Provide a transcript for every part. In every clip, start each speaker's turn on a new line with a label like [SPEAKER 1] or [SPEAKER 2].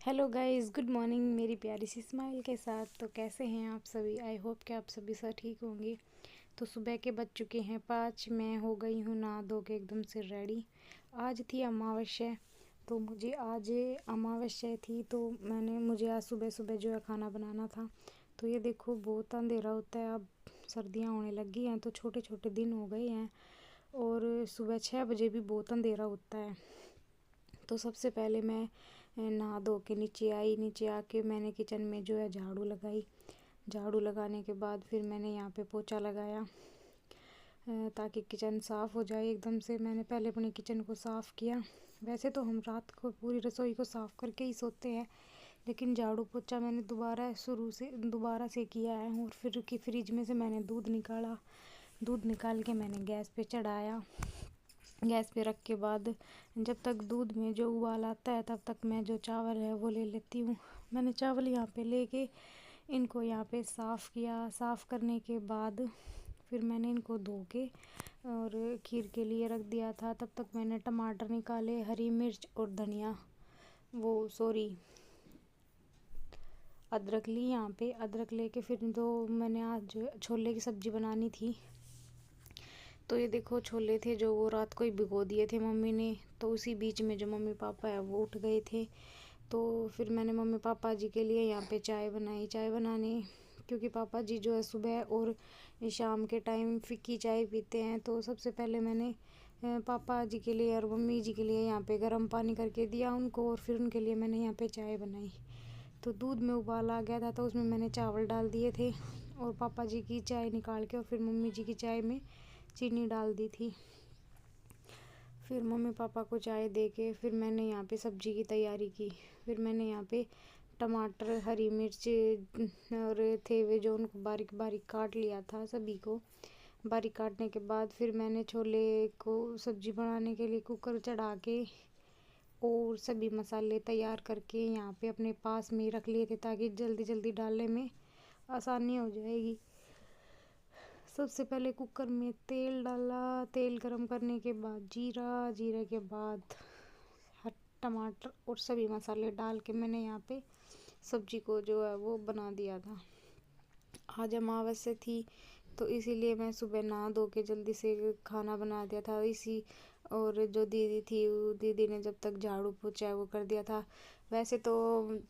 [SPEAKER 1] Hello guys, good morning मेरी प्यारी सी smile के साथ। तो कैसे हैं आप सभी? आई होप कि आप सभी सब ठीक होंगे। तो सुबह के बज चुके हैं 5। मैं हो गई हूँ नहा धो के एकदम से रेडी। आज थी अमावस्या, तो मुझे आज अमावस्या थी तो मुझे आज सुबह सुबह जो है खाना बनाना था। तो ये देखो बहुत अंधेरा होता है, अब सर्दियाँ होने लगी हैं तो छोटे छोटे दिन हो गए हैं और सुबह 6 बजे भी बहुत अंधेरा होता है। तो सबसे पहले मैं नहा धो के नीचे आई। नीचे आके मैंने किचन में जो है झाड़ू लगाई। झाड़ू लगाने के बाद फिर मैंने यहाँ पे पोछा लगाया ताकि किचन साफ़ हो जाए एकदम से। मैंने पहले अपने किचन को साफ़ किया। वैसे तो हम रात को पूरी रसोई को साफ़ करके ही सोते हैं, लेकिन झाड़ू पोछा मैंने दोबारा से किया है। और फिर की फ्रिज में से मैंने दूध निकाला। दूध निकाल के मैंने गैस पे चढ़ाया। गैस पे रख के बाद जब तक दूध में जो उबाल आता है तब तक मैं जो चावल है वो ले लेती हूँ। मैंने चावल यहाँ पे लेके इनको यहाँ पे साफ़ किया। साफ़ करने के बाद फिर मैंने इनको धो के और खीर के लिए रख दिया था। तब तक मैंने टमाटर निकाले, हरी मिर्च और धनिया अदरक ली। यहाँ पे अदरक लेके फिर मैंने आज जो छोले की सब्ज़ी बनानी थी। तो ये देखो छोले थे जो वो रात को ही भिगो दिए थे मम्मी ने। तो उसी बीच में जो मम्मी पापा है वो उठ गए थे। तो फिर मैंने मम्मी पापा जी के लिए यहाँ पे चाय बनाई। चाय बनाने क्योंकि पापा जी जो है सुबह और शाम के टाइम फीकी चाय पीते हैं। तो सबसे पहले मैंने पापा जी के लिए और मम्मी जी के लिए यहाँ पे गर्म पानी करके दिया उनको, और फिर उनके लिए मैंने यहाँ पे चाय बनाई। तो दूध में उबाल आ गया था तो उसमें मैंने चावल डाल दिए थे और पापा जी की चाय निकाल के और फिर मम्मी जी की चाय में चीनी डाल दी थी। फिर मम्मी पापा को चाय दे के फिर मैंने यहाँ पे सब्ज़ी की तैयारी की। फिर मैंने यहाँ पे टमाटर, हरी मिर्च और थे वे जो उनको बारीक बारीक काट लिया था। सभी को बारीक काटने के बाद फिर मैंने छोले को सब्ज़ी बनाने के लिए कुकर चढ़ा के और सभी मसाले तैयार करके यहाँ पे अपने पास में ही रख लिए थे ताकि जल्दी जल्दी डालने में आसानी हो जाएगी। सबसे पहले कुकर में तेल डाला। तेल गरम करने के बाद जीरे के बाद टमाटर और सभी मसाले डाल के मैंने यहाँ पे सब्जी को जो है वो बना दिया था। आज अमावस्या थी तो इसीलिए मैं सुबह नहा धो के जल्दी से खाना बना दिया था। और जो दीदी थी वो दीदी ने जब तक झाड़ू पोछा वो कर दिया था। वैसे तो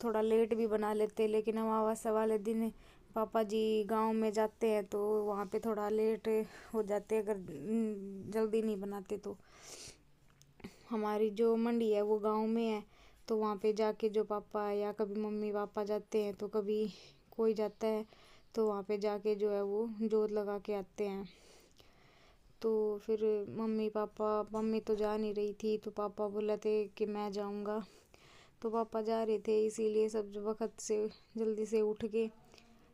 [SPEAKER 1] थोड़ा लेट भी बना लेते, लेकिन अमावस्या वाले दिन पापा जी गांव में जाते हैं तो वहाँ पे थोड़ा लेट हो जाते अगर जल्दी नहीं बनाते तो। हमारी जो मंडी है वो गांव में है, तो वहाँ पे जाके जो पापा या कभी मम्मी पापा जाते हैं तो कभी कोई जाता है तो वहाँ पे जाके जो है वो जोत लगा के आते हैं। तो फिर मम्मी तो जा नहीं रही थी तो पापा बोले थे कि मैं जाऊँगा। तो पापा जा रहे थे इसीलिए सब वक्त से जल्दी से उठ के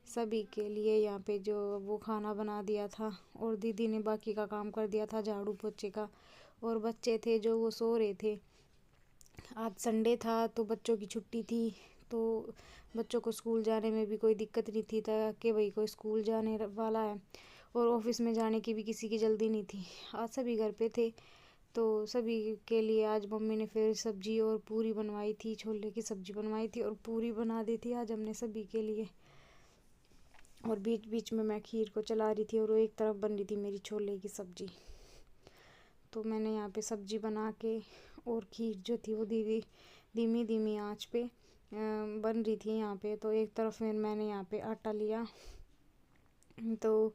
[SPEAKER 1] सभी के लिए यहाँ पे जो वो खाना बना दिया था। और दीदी ने बाकी का काम कर दिया था झाड़ू पोछे का। और बच्चे थे जो वो सो रहे थे। आज संडे था तो बच्चों की छुट्टी थी, तो बच्चों को स्कूल जाने में भी कोई दिक्कत नहीं थी ताकि भाई कोई स्कूल जाने वाला है और ऑफिस में जाने की भी किसी की जल्दी नहीं थी। आज सभी घर पे थे तो सभी के लिए आज मम्मी ने फिर सब्जी और पूरी बनवाई थी। छोले की सब्जी बनवाई थी और पूरी बना दी थी आज हमने सभी के लिए। और बीच बीच में मैं खीर को चला रही थी और वो एक तरफ बन रही थी मेरी छोले की सब्जी। तो मैंने यहाँ पे सब्जी बना के और खीर जो थी वो धीमी धीमी आंच पे बन रही थी यहाँ पे। तो एक तरफ फिर मैंने यहाँ पे आटा लिया तो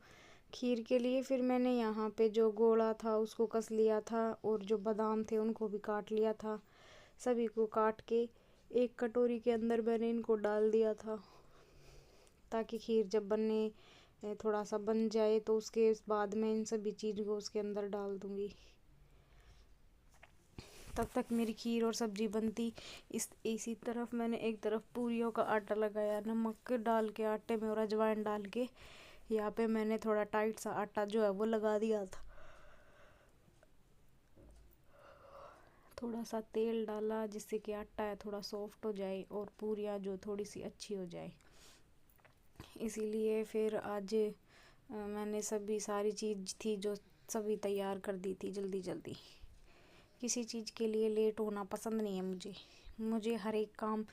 [SPEAKER 1] खीर के लिए फिर मैंने यहाँ पे जो गोला था उसको कस लिया था और जो बादाम थे उनको भी काट लिया था। सभी को काट के एक कटोरी के अंदर मैंने इनको डाल दिया था ताकि खीर जब बनने थोड़ा सा बन जाए तो उसके बाद मैं इन सभी चीज़ को उसके अंदर डाल दूँगी। तब तक मेरी खीर और सब्ज़ी बनती। इसी तरफ मैंने एक तरफ पूरियों का आटा लगाया, नमक डाल के आटे में और अजवाइन डाल के यहाँ पे मैंने थोड़ा टाइट सा आटा जो है वो लगा दिया था। थोड़ा सा तेल डाला जिससे कि आटा है थोड़ा सॉफ्ट हो जाए और पूरियाँ जो थोड़ी सी अच्छी हो जाए। इसीलिए फिर आज मैंने सारी चीज़ थी जो सभी तैयार कर दी थी जल्दी जल्दी। किसी चीज़ के लिए लेट होना पसंद नहीं है मुझे। मुझे हर एक काम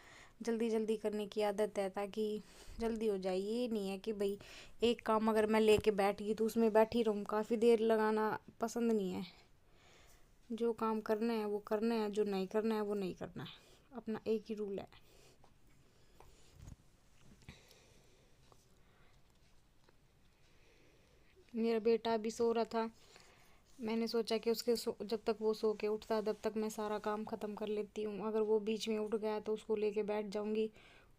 [SPEAKER 1] जल्दी जल्दी करने की आदत है, ताकि जल्दी हो जाए। ये नहीं है कि भाई एक काम अगर मैं लेके बैठ गई तो उसमें बैठी रहूँ, काफ़ी देर लगाना पसंद नहीं है। जो काम करना है वो करना है, जो नहीं करना है वो नहीं करना है। अपना एक ही रूल है। मेरा बेटा अभी सो रहा था, मैंने सोचा कि उसके जब तक वो सो के उठता तब तक मैं सारा काम ख़त्म कर लेती हूँ। अगर वो बीच में उठ गया तो उसको लेके बैठ जाऊँगी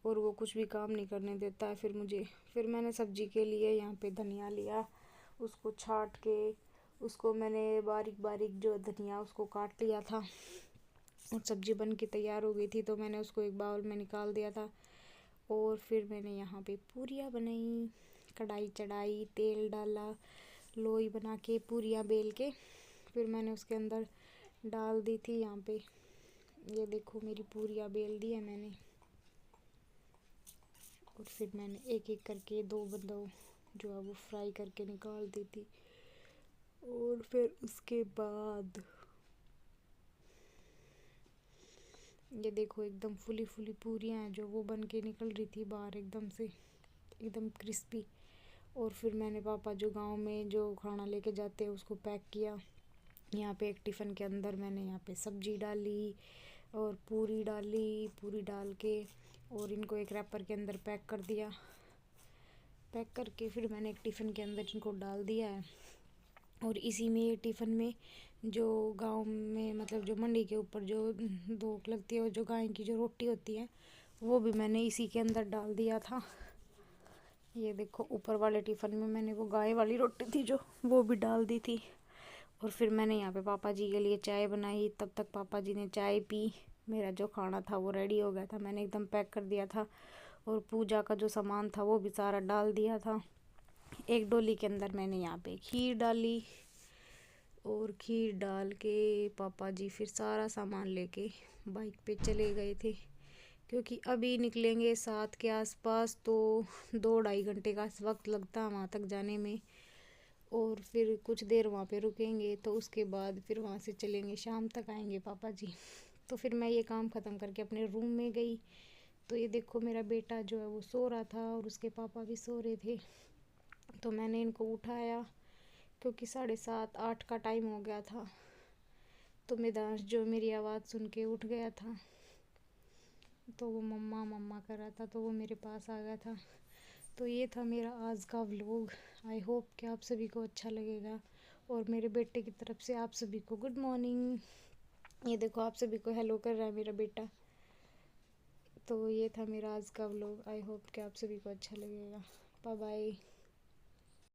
[SPEAKER 1] और वो कुछ भी काम नहीं करने देता है फिर मुझे। फिर मैंने सब्जी के लिए यहाँ पे धनिया लिया, उसको छाट के उसको मैंने बारीक बारीक जो धनिया उसको काट लिया था और सब्जी बन के तैयार हो गई थी, तो मैंने उसको एक बाउल में निकाल दिया था। और फिर मैंने यहाँ पे पूरियाँ बनाई, कढ़ाई चढ़ाई, तेल डाला, लोई बना के पूरियाँ बेल के फिर मैंने उसके अंदर डाल दी थी। यहाँ पे ये देखो मेरी पूरियाँ बेल दी है मैंने। और फिर मैंने एक एक करके दो बंदों जो है वो फ्राई करके निकाल दी थी। और फिर उसके बाद ये देखो एकदम फुली फुली पूरियाँ हैं जो वो बन के निकल रही थी बाहर एकदम से, एकदम क्रिस्पी। और फिर मैंने पापा जो गांव में जो खाना लेके जाते हैं उसको पैक किया। यहाँ पे एक टिफ़िन के अंदर मैंने यहाँ पे सब्जी डाली और पूरी डाली, पूरी डाल के और इनको एक रैपर के अंदर पैक कर दिया। पैक करके फिर मैंने एक टिफ़िन के अंदर इनको डाल दिया है। और इसी में टिफ़िन में जो गांव में मतलब जो मंडी के ऊपर जो धूप लगती है और जो गाय की जो रोटी होती है वो भी मैंने इसी के अंदर डाल दिया था। ये देखो ऊपर वाले टिफ़िन में मैंने वो गाय वाली रोटी थी जो वो भी डाल दी थी। और फिर मैंने यहाँ पे पापा जी के लिए चाय बनाई, तब तक पापा जी ने चाय पी। मेरा जो खाना था वो रेडी हो गया था, मैंने एकदम पैक कर दिया था। और पूजा का जो सामान था वो भी सारा डाल दिया था। एक डोली के अंदर मैंने यहाँ पे खीर डाली और खीर डाल के पापा जी फिर सारा सामान लेके बाइक पे चले गए थे, क्योंकि अभी निकलेंगे 7 के आसपास, तो 2-2.5 घंटे का वक्त लगता है वहाँ तक जाने में। और फिर कुछ देर वहाँ पे रुकेंगे तो उसके बाद फिर वहाँ से चलेंगे, शाम तक आएंगे पापा जी। तो फिर मैं ये काम ख़त्म करके अपने रूम में गई, तो ये देखो मेरा बेटा जो है वो सो रहा था और उसके पापा भी सो रहे थे। तो मैंने इनको उठाया क्योंकि 7:30-8 का टाइम हो गया था। तो मिदांश जो मेरी आवाज़ सुन के उठ गया था, तो वो मम्मा मम्मा कर रहा था, तो वो मेरे पास आ गया था। तो ये था मेरा आज का व्लॉग। आई होप कि आप सभी को अच्छा लगेगा। और मेरे बेटे की तरफ से आप सभी को गुड मॉर्निंग। ये देखो आप सभी को हेलो कर रहा है मेरा बेटा। तो ये था मेरा आज का व्लॉग। आई होप कि आप सभी को अच्छा लगेगा। Bye bye.